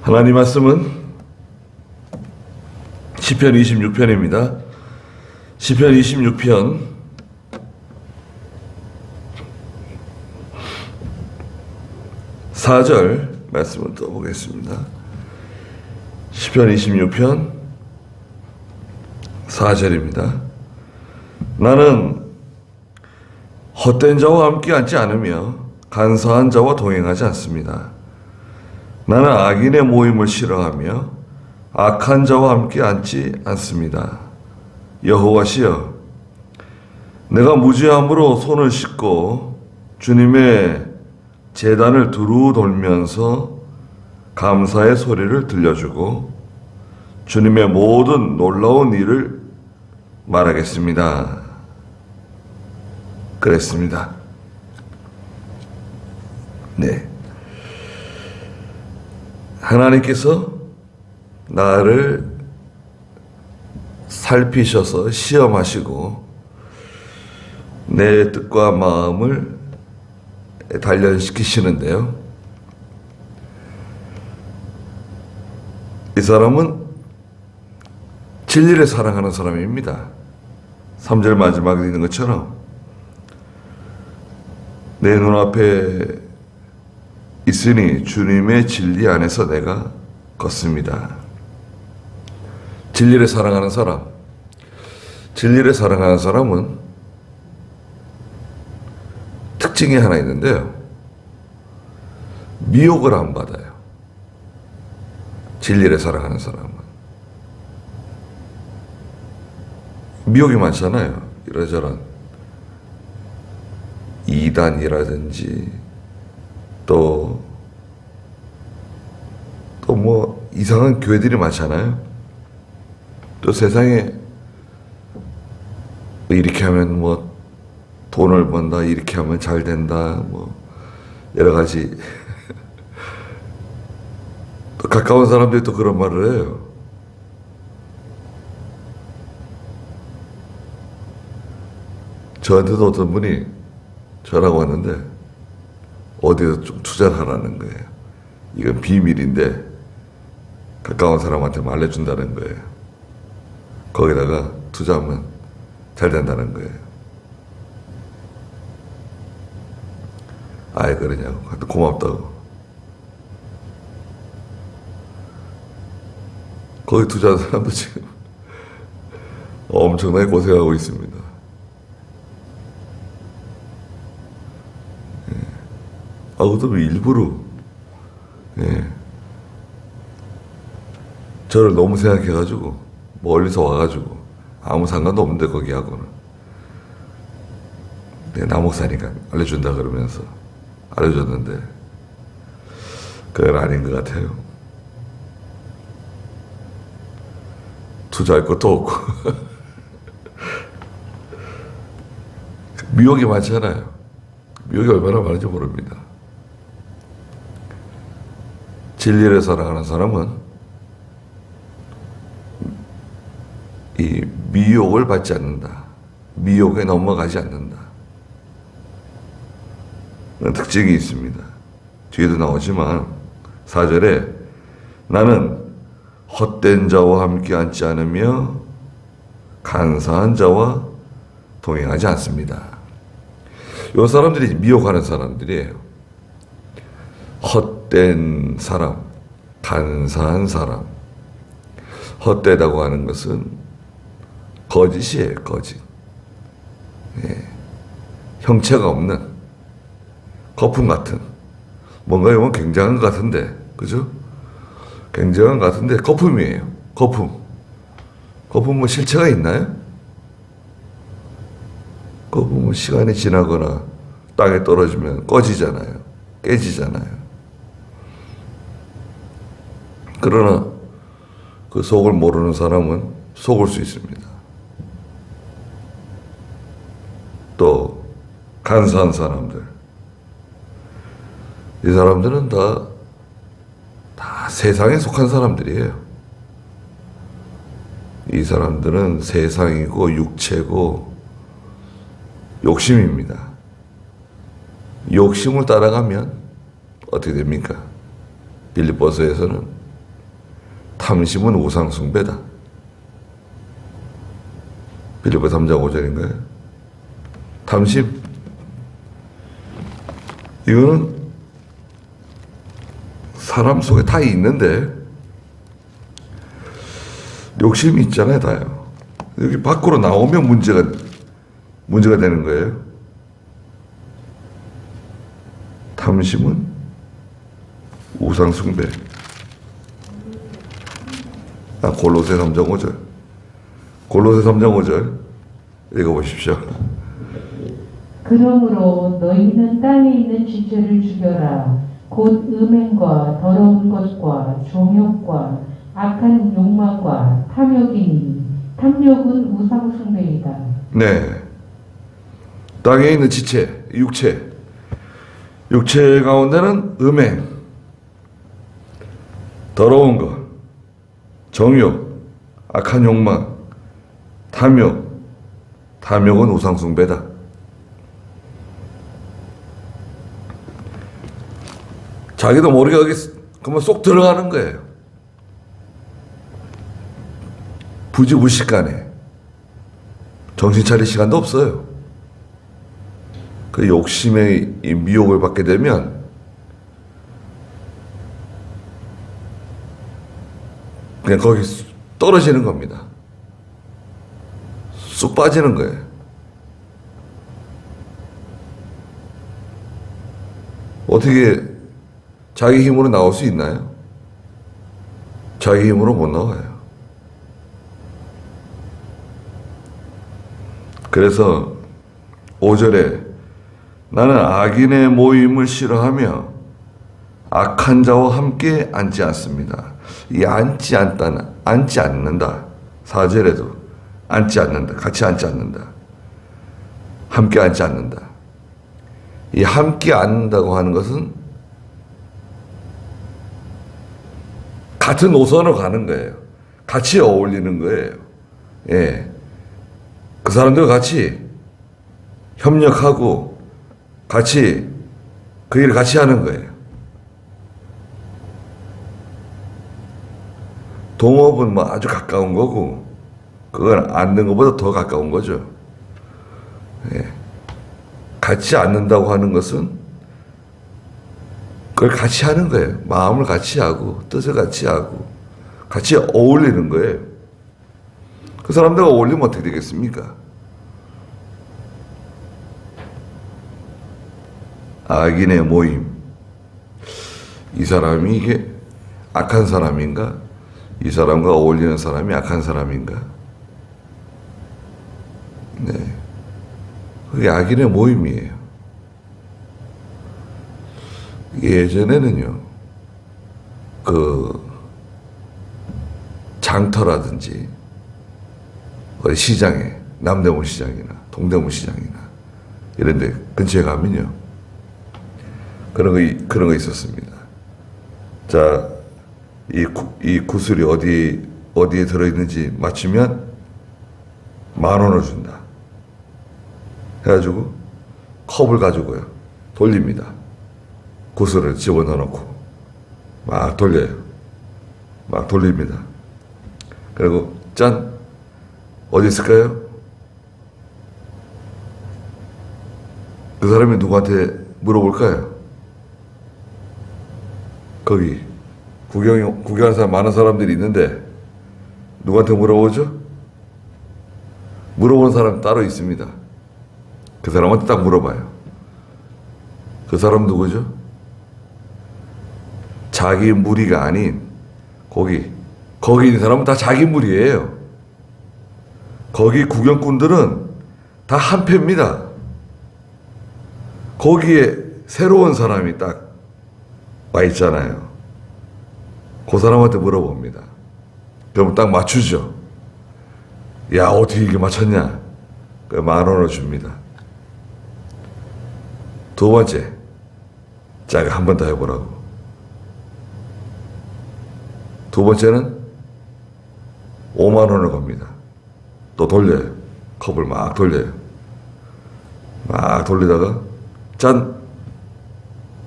하나님 말씀은 시편 26편입니다. 시편 26편 4절 말씀을 떠보겠습니다. 시편 26편 4절입니다. 나는 헛된 자와 함께 앉지 않으며 간사한 자와 동행하지 않습니다. 나는 악인의 모임을 싫어하며 악한 자와 함께 앉지 않습니다. 여호와시여, 내가 무죄함으로 손을 씻고 주님의 제단을 두루 돌면서 감사의 소리를 들려주고 주님의 모든 놀라운 일을 말하겠습니다. 그랬습니다. 네. 하나님께서 나를 살피셔서 시험하시고 내 뜻과 마음을 단련시키시는데요. 이 사람은 진리를 사랑하는 사람입니다. 3절 마지막에 있는 것처럼 내 눈앞에 있으니 주님의 진리 안에서 내가 걷습니다. 진리를 사랑하는 사람, 진리를 사랑하는 사람은 특징이 하나 있는데요. 미혹을 안 받아요. 진리를 사랑하는 사람은. 미혹이 많잖아요. 이러저런 이단이라든지 또 뭐 이상한 교회들이 많잖아요. 또 세상에 이렇게 하면 뭐 돈을 번다, 이렇게 하면 잘 된다, 뭐 여러 가지. 또 가까운 사람들이 또 그런 말을 해요. 저한테도 어떤 분이 전화가 왔는데 어디서 좀 투자를 하라는 거예요. 이건 비밀인데 가까운 사람한테 알려준다는 거예요. 거기다가 투자하면 잘 된다는 거예요. 아예 그러냐고. 고맙다고. 거기 투자한 사람도 지금 엄청나게 고생하고 있습니다. 그것도 일부러 저를 너무 생각해가지고 멀리서 와가지고 아무 상관도 없는데 거기하고는 나 목사니까 알려준다 그러면서 알려줬는데 그건 아닌 것 같아요. 투자할 것도 없고 미혹이 많잖아요. 미혹이 얼마나 많은지 모릅니다. 진리를 사랑하는 사람은 이 미혹을 받지 않는다. 미혹에 넘어가지 않는다. 그런 특징이 있습니다. 뒤에도 나오지만 4절에 나는 헛된 자와 함께 앉지 않으며 간사한 자와 동행하지 않습니다. 이 사람들이 미혹하는 사람들이에요. 헛된 사람, 간사한 사람. 헛되다고 하는 것은 거짓이에요, 거짓. 형체가 없는 거품 같은. 뭔가 보면 굉장한 것 같은데, 그죠? 굉장한 것 같은데 거품이에요. 거품. 거품 뭐 실체가 있나요? 거품은 시간이 지나거나 땅에 떨어지면 꺼지잖아요. 깨지잖아요. 그러나 그 속을 모르는 사람은 속을 수 있습니다. 또 간사한 사람들, 이 사람들은 다 세상에 속한 사람들이에요. 이 사람들은 세상이고 육체고 욕심입니다. 욕심을 따라가면 어떻게 됩니까? 빌립보서에서는 탐심은 우상숭배다. 빌립보 3장 5절인가요? 탐심. 이거는 사람 속에 다 있는데 욕심이 있잖아요, 다요. 여기 밖으로 나오면 문제가 되는 거예요. 탐심은 우상숭배. 골로새 3장 5절. 골로새 3장 5절 읽어보십시오. 그러므로 너희는 땅에 있는 지체를 죽여라. 곧 음행과 더러운 것과 종욕과 악한 욕망과 탐욕이니 탐욕은 우상숭배이다. 네. 땅에 있는 지체, 육체 가운데는 음행, 더러운 것, 정욕, 악한 욕망, 탐욕은 우상숭배다. 자기도 모르게 여기 그러면 쏙 들어가는 거예요. 부지무식간에 정신 차릴 시간도 없어요. 그 욕심의 이 미혹을 받게 되면 그냥 거기 떨어지는 겁니다. 쑥 빠지는 거예요. 어떻게 자기 힘으로 나올 수 있나요? 자기 힘으로 못 나와요. 그래서 5절에 나는 악인의 모임을 싫어하며 악한 자와 함께 앉지 않습니다. 이 앉지 않는다. 4절에도 앉지 않는다. 같이 앉지 않는다. 함께 앉지 않는다. 이 함께 앉는다고 하는 것은 같은 노선으로 가는 거예요. 같이 어울리는 거예요. 예. 그 사람들과 같이 협력하고 같이 그 일을 같이 하는 거예요. 동업은 뭐 아주 가까운 거고 그건 앉는 것보다 더 가까운 거죠. 예. 같이 앉는다고 하는 것은 그걸 같이 하는 거예요. 마음을 같이 하고 뜻을 같이 하고 같이 어울리는 거예요. 그 사람들과 어울리면 어떻게 되겠습니까? 악인의 모임. 이 사람이 이게 악한 사람인가? 이 사람과 어울리는 사람이 악한 사람인가? 네. 그게 악인의 모임이에요. 예전에는요, 그 장터라든지 어디 시장에, 남대문 시장이나 동대문 시장이나 이런 데 근처에 가면요, 그런 거 있었습니다. 자, 이 구슬이 어디에 들어있는지 맞추면 10,000원을 준다. 해가지고 컵을 가지고요, 돌립니다. 구슬을 집어넣어 놓고 막 돌려요. 막 돌립니다. 그리고 짠! 어디 있을까요? 그 사람이 누구한테 물어볼까요? 거기 구경하는 사람, 많은 사람들이 있는데 누구한테 물어보죠? 물어보는 사람 따로 있습니다. 그 사람한테 딱 물어봐요. 그 사람 누구죠? 자기 무리가 아닌 거기 있는 사람은 다 자기 무리예요. 거기 구경꾼들은 다 한패입니다. 거기에 새로운 사람이 딱 와 있잖아요. 그 사람한테 물어봅니다. 그럼 딱 맞추죠. 야, 어떻게 이게 맞췄냐? 그 10,000원을 줍니다. 두 번째, 자기가 한 번 더 해보라고. 두 번째는 50,000원을 겁니다. 또 돌려요. 컵을 막 돌려요. 막 돌리다가 짠!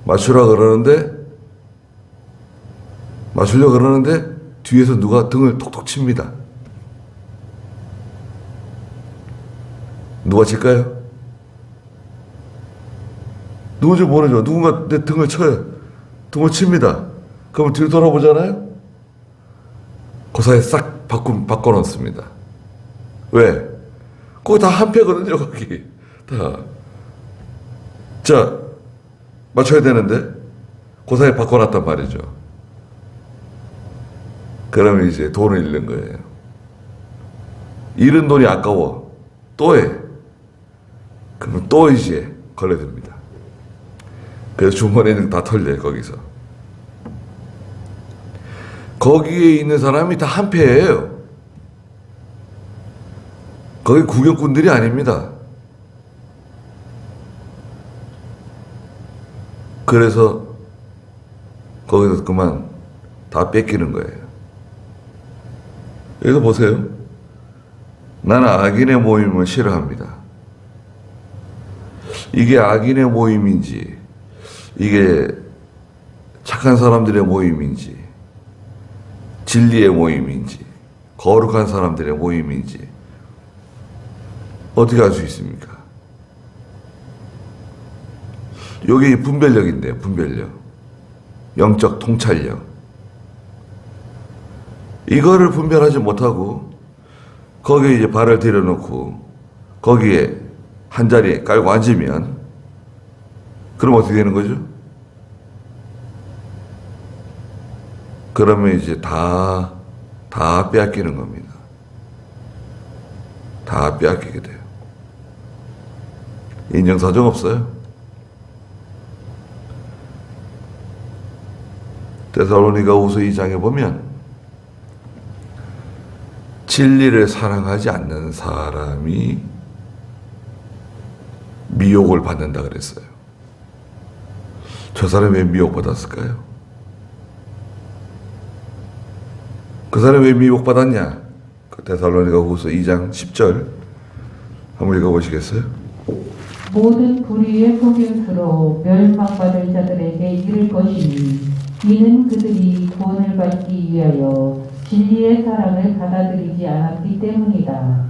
맞추려고 그러는데 뒤에서 누가 등을 톡톡 칩니다. 누가 칠까요? 누군지 모르죠. 누군가 내 등을 쳐요. 등을 칩니다. 그러면 뒤로 돌아보잖아요? 그 사이에 싹 바꿔놓습니다. 왜? 거기 다 한패거든요, 거기. 다. 자, 맞춰야 되는데, 그 사이에 바꿔놨단 말이죠. 그러면 이제 돈을 잃는 거예요. 잃은 돈이 아까워. 또 해. 그러면 또 이제 걸려듭니다. 그래서 주머니는 다 털려요, 거기서. 거기에 있는 사람이 다 한패예요. 거기 구경꾼들이 아닙니다. 그래서 거기서 그만 다 뺏기는 거예요. 여기서 보세요. 나는 악인의 모임을 싫어합니다. 이게 악인의 모임인지, 이게 착한 사람들의 모임인지, 진리의 모임인지, 거룩한 사람들의 모임인지, 어떻게 알 수 있습니까? 이게 분별력인데요, 분별력. 영적 통찰력. 이거를 분별하지 못하고, 거기에 이제 발을 들여놓고, 거기에 한 자리에 깔고 앉으면, 그럼 어떻게 되는 거죠? 그러면 이제 다 빼앗기는 겁니다. 다 빼앗기게 돼요. 인정사정 없어요. 데살로니가후서 2장에 보면 진리를 사랑하지 않는 사람이 미혹을 받는다 그랬어요. 저 사람이 왜 미혹받았을까요? 그 사람이 왜 미혹받았냐? 그 데살로니가후서 2장 10절 한번 읽어보시겠어요? 모든 불의의 속임수로 멸망받을 자들에게 이를 것이니 이는 그들이 구원을 받기 위하여 진리의 사랑을 받아들이지 않았기 때문이다.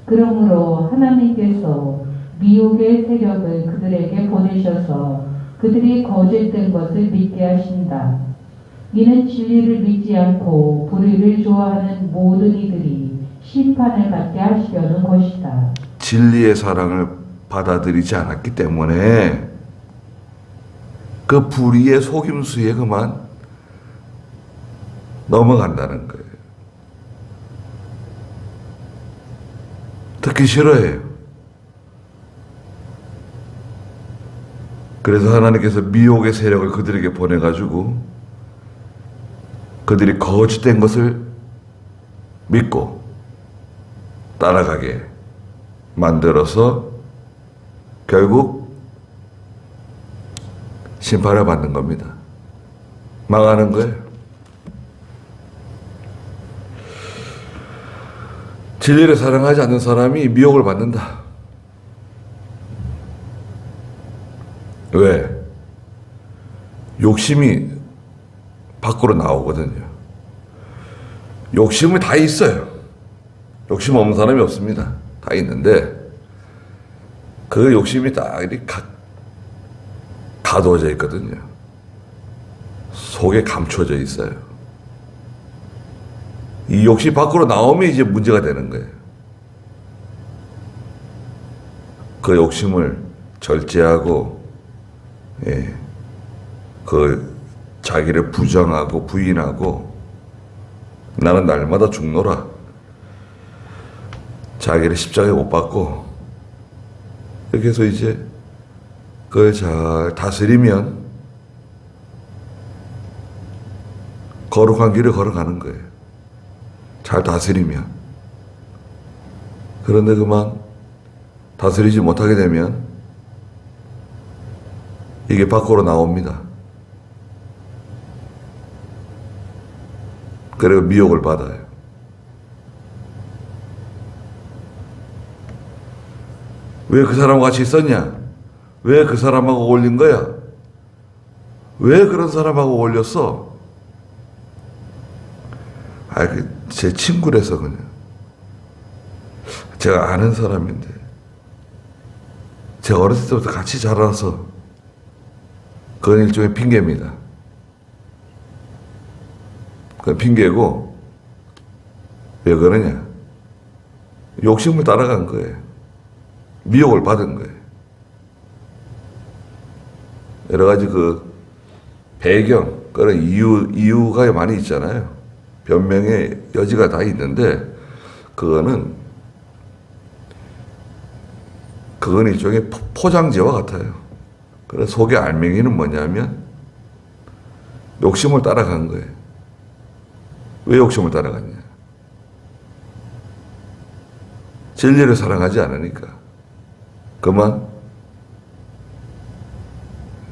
그러므로 하나님께서 미혹의 세력을 그들에게 보내셔서 그들이 거짓된 것을 믿게 하신다. 이는 진리를 믿지 않고 불의를 좋아하는 모든 이들이 심판을 받게 하시려는 것이다. 진리의 사랑을 받아들이지 않았기 때문에 그 불의의 속임수에 그만 넘어간다는 거예요. 듣기 싫어해요. 그래서 하나님께서 미혹의 세력을 그들에게 보내가지고 그들이 거짓된 것을 믿고 따라가게 만들어서 결국 심판을 받는 겁니다. 망하는 거예요. 진리를 사랑하지 않는 사람이 미혹을 받는다. 왜? 욕심이 밖으로 나오거든요. 욕심은 다 있어요. 욕심 없는 사람이 없습니다. 다 있는데 그 욕심이 딱 이렇게 가둬져 있거든요. 속에 감춰져 있어요. 이 욕심 밖으로 나오면 이제 문제가 되는 거예요. 그 욕심을 절제하고, 그 자기를 부정하고 부인하고, 나는 날마다 죽노라. 자기를 십자가에 못 박고, 이렇게 해서 이제 그걸 잘 다스리면 거룩한 길을 걸어가는 거예요. 잘 다스리면. 그런데 그만 다스리지 못하게 되면 이게 밖으로 나옵니다. 그리고 미혹을 받아요. 왜 그 사람과 같이 있었냐? 왜 그 사람하고 어울린 거야? 왜 그런 사람하고 어울렸어? 제 친구라서 그냥. 제가 아는 사람인데. 제가 어렸을 때부터 같이 자라서 그건 일종의 핑계입니다. 그건 핑계고, 왜 그러냐? 욕심을 따라간 거예요. 미혹을 받은 거예요. 여러 가지 그 배경, 그런 이유가 많이 있잖아요. 변명의 여지가 다 있는데, 그건 일종의 포장지와 같아요. 그래서 속의 알맹이는 뭐냐면, 욕심을 따라간 거예요. 왜 욕심을 따라갔냐? 진리를 사랑하지 않으니까. 그만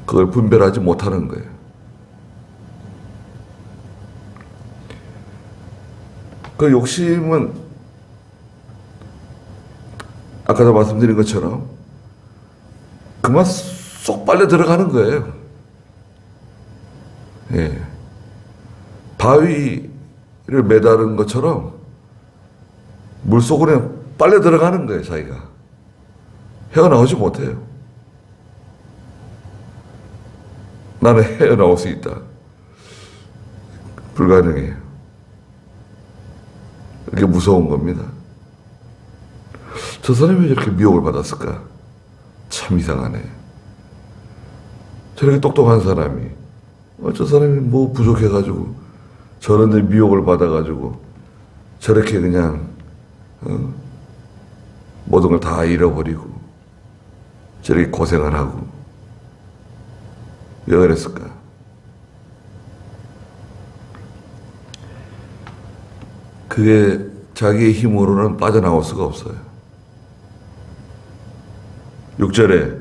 그걸 분별하지 못하는 거예요. 그 욕심은 아까도 말씀드린 것처럼 그만 쏙 빨려 들어가는 거예요. 예. 바위를 매다는 것처럼 물속으로 빨려 들어가는 거예요, 자기가. 헤어나오지 못해요. 나는 헤어나올 수 있다. 불가능해요. 이게 무서운 겁니다. 저 사람이 왜 이렇게 미혹을 받았을까? 참 이상하네. 저렇게 똑똑한 사람이, 저 사람이 뭐 부족해가지고, 저런 데 미혹을 받아가지고, 저렇게 그냥, 모든 걸 다 잃어버리고, 저렇게 고생을 하고, 왜 그랬을까? 그게 자기의 힘으로는 빠져나올 수가 없어요. 6절에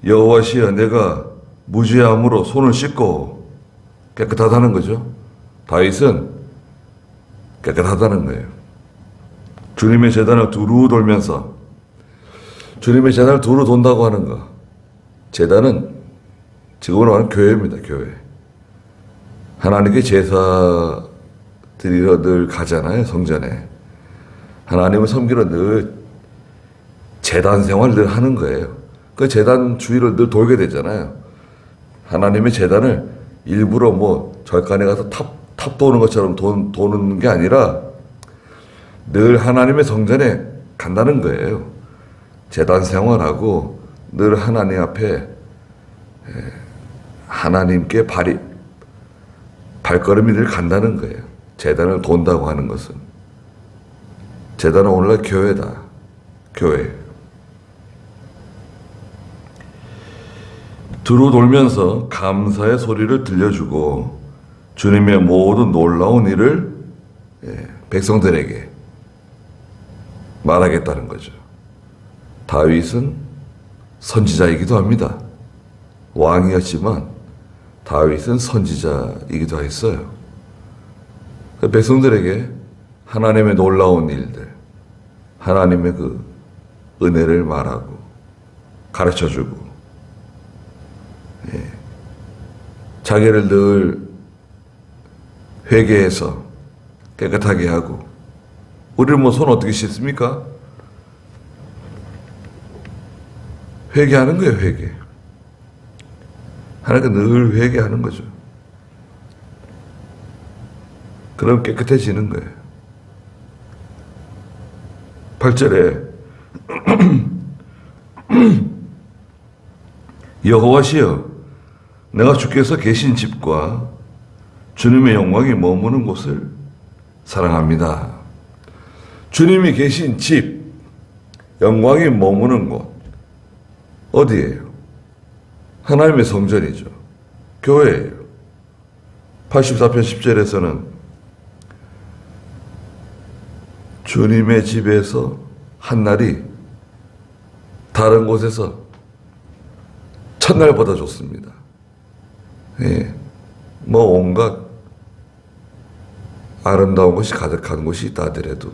여호와시여 내가 무죄함으로 손을 씻고 깨끗하다는 거죠. 다윗은 깨끗하다는 거예요. 주님의 제단을 두루 돌면서, 주님의 제단을 두루 돈다고 하는 거, 제단은 지금으로 말하는 교회입니다. 교회. 하나님께 제사 드리러 늘 가잖아요. 성전에. 하나님을 섬기러 늘 제단 생활을 늘 하는 거예요. 그 제단 주위를 늘 돌게 되잖아요. 하나님의 제단을 일부러 뭐 절간에 가서 탑 도는 것처럼 도는 게 아니라 늘 하나님의 성전에 간다는 거예요. 제단 생활하고 늘 하나님 앞에 하나님께 발걸음이 늘 간다는 거예요. 제단을 돈다고 하는 것은. 제단은 오늘날 교회다. 교회. 두루 돌면서 감사의 소리를 들려주고 주님의 모든 놀라운 일을 백성들에게 말하겠다는 거죠. 다윗은 선지자이기도 합니다. 왕이었지만 다윗은 선지자이기도 했어요. 백성들에게 하나님의 놀라운 일들, 하나님의 그 은혜를 말하고 가르쳐주고, 자기를 늘 회개해서 깨끗하게 하고. 우리는 뭐 손 어떻게 씻습니까? 회개하는 거예요, 회개. 하나님께 늘 회개하는 거죠. 그럼 깨끗해지는 거예요. 8절에 여호와시여 내가 주께서 계신 집과 주님의 영광이 머무는 곳을 사랑합니다. 주님이 계신 집, 영광이 머무는 곳 어디예요? 하나님의 성전이죠. 교회예요. 84편 10절에서는 주님의 집에서 한날이 다른 곳에서 첫날보다 좋습니다. 뭐 온갖 아름다운 것이 가득한 곳이 있다 하더라도,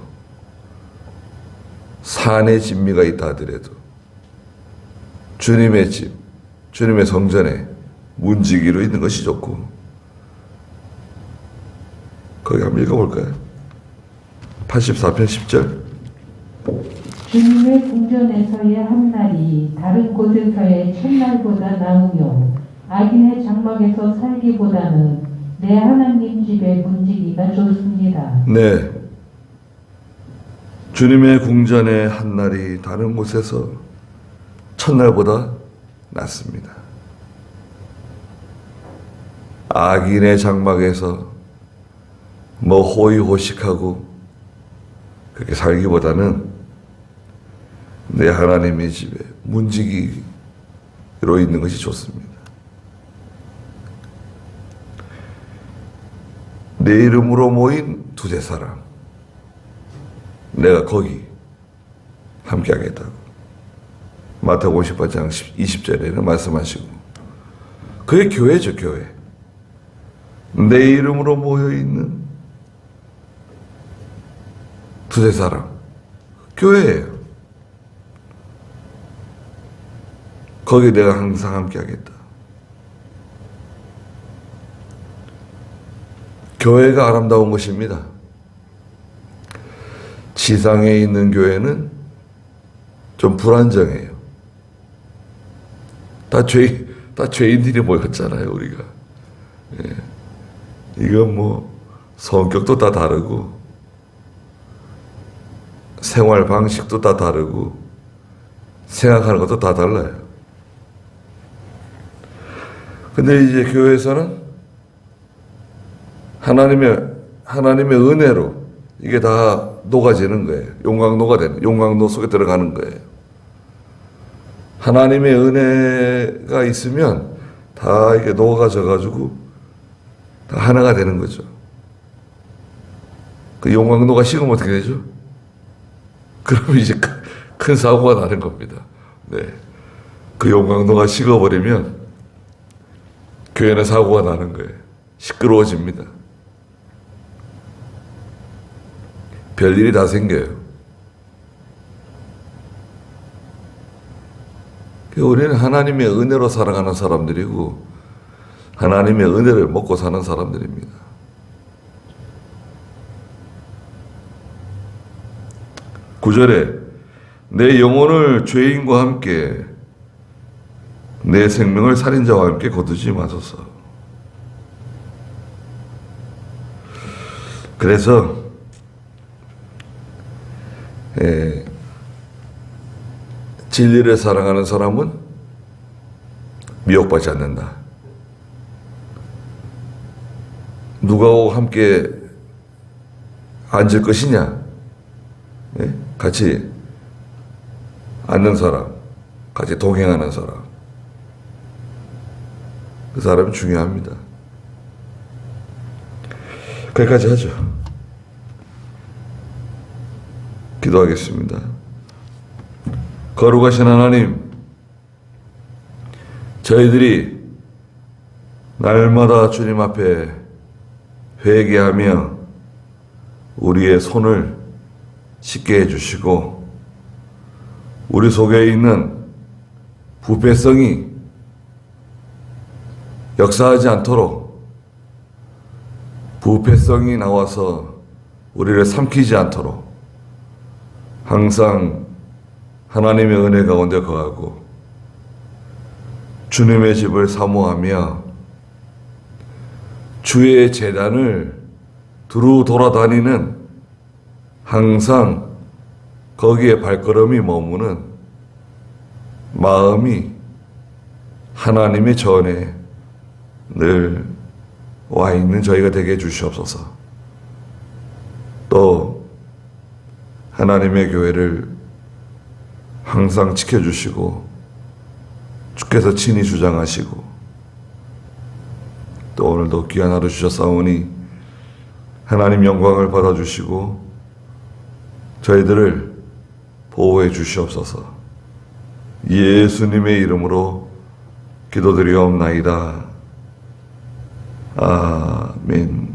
산의 진미가 있다 하더라도 주님의 집, 주님의 성전에 문지기로 있는 것이 좋고. 거기 한번 읽어볼까요? 84편 10절. 주님의 궁전에서의 한 날이 다른 곳에서의 첫날보다 나으며 악인의 장막에서 살기보다는 내 하나님 집에 문지기가 좋습니다. 네. 주님의 궁전의 한 날이 다른 곳에서 첫날보다 낫습니다. 악인의 장막에서 뭐 호의호식하고 그렇게 살기보다는 내 하나님의 집에 문지기로 있는 것이 좋습니다. 내 이름으로 모인 두세 사람, 내가 거기 함께 하겠다고 마태복음 58장 20절에는 말씀하시고, 그게 교회죠. 교회. 내 이름으로 모여있는 두세 사람, 교회예요. 거기 내가 항상 함께 하겠다. 교회가 아름다운 것입니다. 지상에 있는 교회는 좀 불안정해요. 다 죄인들이 모였잖아요, 우리가. 예. 이건 뭐, 성격도 다 다르고, 생활 방식도 다 다르고, 생각하는 것도 다 달라요. 근데 이제 교회에서는 하나님의 은혜로 이게 다 녹아지는 거예요. 용광로 속에 들어가는 거예요. 하나님의 은혜가 있으면 다 이게 녹아져-가지고 다 하나가 되는 거죠. 그 용광로가 식으면 어떻게 되죠? 그러면 이제 큰 사고가 나는 겁니다. 네. 그 용광로가 식어버리면 교회는 사고가 나는 거예요. 시끄러워집니다. 별일이 다 생겨요. 우리는 하나님의 은혜로 살아가는 사람들이고 하나님의 은혜를 먹고 사는 사람들입니다. 구절에 내 영혼을 죄인과 함께 내 생명을 살인자와 함께 거두지 마소서. 그래서 진리를 사랑하는 사람은 미혹받지 않는다. 누구하고 함께 앉을 것이냐? 네? 같이 앉는 사람, 같이 동행하는 사람. 그 사람이 중요합니다. 거기까지 하죠. 기도하겠습니다. 거룩하신 하나님, 저희들이 날마다 주님 앞에 회개하며 우리의 손을 씻게 해주시고 우리 속에 있는 부패성이 역사하지 않도록, 부패성이 나와서 우리를 삼키지 않도록 항상 하나님의 은혜 가운데 거하고 주님의 집을 사모하며 주의 제단을 두루 돌아다니는, 항상 거기에 발걸음이 머무는 마음이 하나님의 전에 늘 와 있는 저희가 되게 해주시옵소서. 또 하나님의 교회를 항상 지켜주시고 주께서 친히 주장하시고 또 오늘도 귀한 하루 주셨사오니 하나님 영광을 받아주시고 저희들을 보호해 주시옵소서. 예수님의 이름으로 기도드리옵나이다. 아멘.